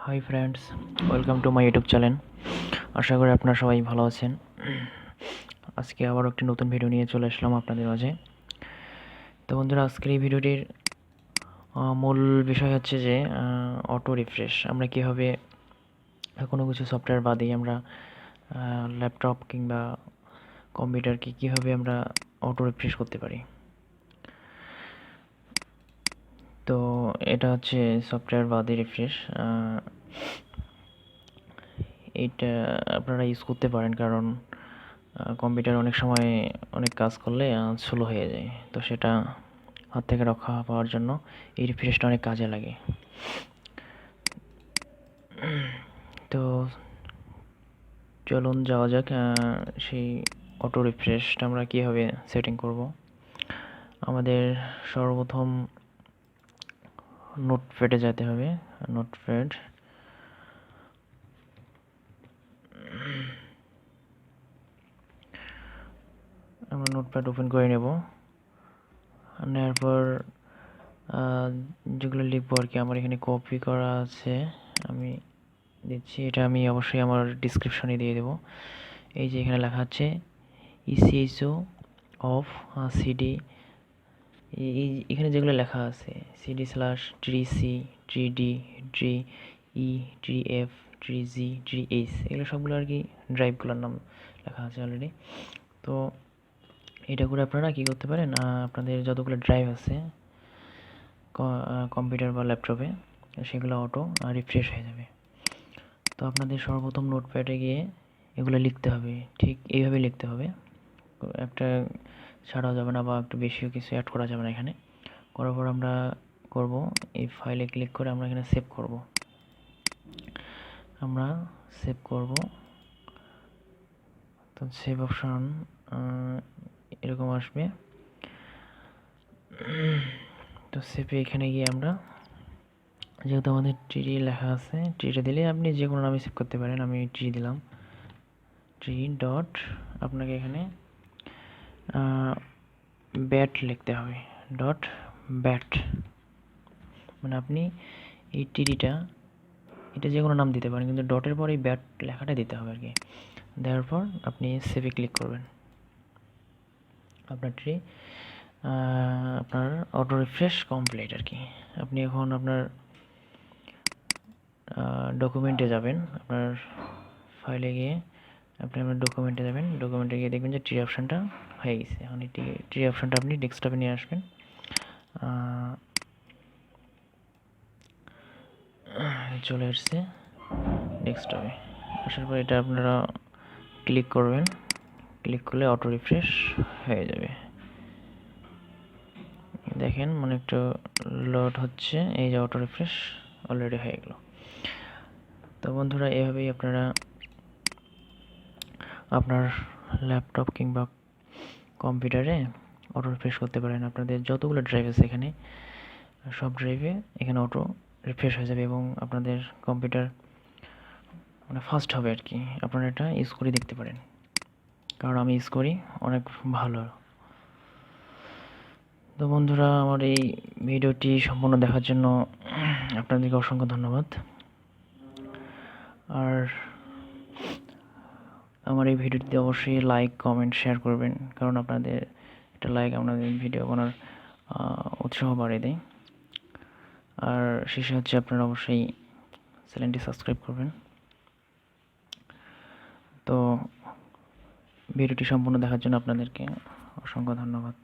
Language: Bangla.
High friends, welcome to my YouTube channel. আশা করি আপনারা সবাই ভালো আছেন। আজকে আবার একটি নতুন ভিডিও নিয়ে চলে আসলাম আপনাদের মাঝে। তো বন্ধুরা, আজকের এই ভিডিওটির মূল বিষয় হচ্ছে যে অটো রিফ্রেশ আমরা কীভাবে কোনো কিছু সফটওয়্যার বাদেই আমরা ল্যাপটপ কিংবা কম্পিউটারকে কীভাবে আমরা অটো রিফ্রেশ করতে পারি। তো এটা হচ্ছে সফটওয়্যার বাদে রিফ্রেশ। এইটা আপনারা ইউজ করতে পারেন, কারণ কম্পিউটার অনেক সময় অনেক কাজ করলে স্লো হয়ে যায়। তো সেটা হাত থেকে রক্ষা পাওয়ার জন্য এই রিফ্রেশটা অনেক কাজে লাগে। তো চলুন যাওয়া যাক সেই অটো রিফ্রেশটা আমরা কীভাবে সেটিং করব। আমাদের সর্বপ্রথম নোটপ্যাডে যেতে হবে। নোটপ্যাড, আমরা নোটপ্যাড ওপেন করে নেব। নেওয়ার পর যেগুলো লিখবো আর কি, আমার এখানে কপি করা আছে, আমি দিচ্ছি। এটা আমি অবশ্যই আমার ডিসক্রিপশনে দিয়ে দেবো। এই যে এখানে লেখা আছে ইসিএইচও অফ সিডি। এই এখানে যেগুলো লেখা আছে CD slash three C, three D, three E, three F, three G, three H, এগুলো সবগুলো আর কি ড্রাইভগুলোর নাম লেখা আছে অলরেডি। তো এটা করে আপনারা কী করতে পারেন, আপনাদের যতগুলো ড্রাইভ আছে কম্পিউটার বা ল্যাপটপে, সেগুলো অটো রিফ্রেশ হয়ে যাবে। তো আপনাদের সর্বপ্রথম নোটপ্যাডে গিয়ে এগুলো লিখতে হবে, ঠিক এইভাবে লিখতে হবে। একটা ছাড়াও যাবে না বা একটু বেশিও কিছু অ্যাড করা যাবে না। এখানে করার পর আমরা করব এই ফাইলে ক্লিক করে আমরা এখানে সেভ করব। আমরা সেভ করব। তো সেভ অপশন এরকম আসবে। তো সেভে এখানে গিয়ে আমরা, যেহেতু আমাদের ট্রি লেখা আছে, ট্রিটা দিলে আপনি যে কোনো নামে সেভ করতে পারেন। আমি ট্রি দিলাম, ট্রি ডট, আপনাকে এখানে ব্যাট লিখতে হবে, ডট ব্যাট। মানে আপনি এই ট্রিটা, এটা যে কোনো নাম দিতে পারেন, কিন্তু ডটের পর এই ব্যাট লেখাটা দিতে হবে আর কি। দেওয়ার পর আপনি সেভে ক্লিক করবেন। আপনার ট্রি, আপনার অটো রিফ্রেশ কমপ্লিট আর কি। আপনি এখন আপনার ডকুমেন্টে যাবেন, আপনার ফাইলে গিয়ে আপনি আপনার ডকুমেন্টে যাবেন। ডকুমেন্টে গিয়ে দেখবেন যে ট্রি অপশানটা হয়ে গেছে। এখন এই ট্রি অপশানটা আপনি ডেস্কটপে নিয়ে আসবেন। চলে আসছে ডেস্কটপে। আসার পর এটা আপনারা ক্লিক করবেন। ক্লিক করলে অটো রিফ্রেশ হয়ে যাবে। দেখেন মানে একটু লোড হচ্ছে, এই যে অটো রিফ্রেশ অলরেডি হয়ে গেল। তো বন্ধুরা, এভাবেই আপনারা আপনার ল্যাপটপ কিংবা কম্পিউটারে অটো রিফ্রেশ করতে পারেন। আপনাদের যতগুলো ড্রাইভ আছে এখানে, সব ড্রাইভে এখানে অটো রিফ্রেশ হয়ে যাবে এবং আপনাদের কম্পিউটার মানে ফাস্ট হবে আর কি। আপনারা এটা ইউজ করে দেখতে পারেন, কারণ আমি ইউজ করি, অনেক ভালো। তো বন্ধুরা, আমার এই ভিডিওটি সম্পূর্ণ দেখার জন্য আপনাদেরকে অসংখ্য ধন্যবাদ। আর আমার এই ভিডিওটিতে অবশ্যই লাইক, কমেন্ট, শেয়ার করবেন, কারণ আপনাদের একটা লাইক আপনাদের ভিডিও বানার উৎসাহ বাড়িয়ে দেয়। আর শেষে হচ্ছে আপনারা অবশ্যই চ্যানেলটি সাবস্ক্রাইব করবেন। তো ভিডিওটি সম্পূর্ণ দেখার জন্য আপনাদেরকে অসংখ্য ধন্যবাদ।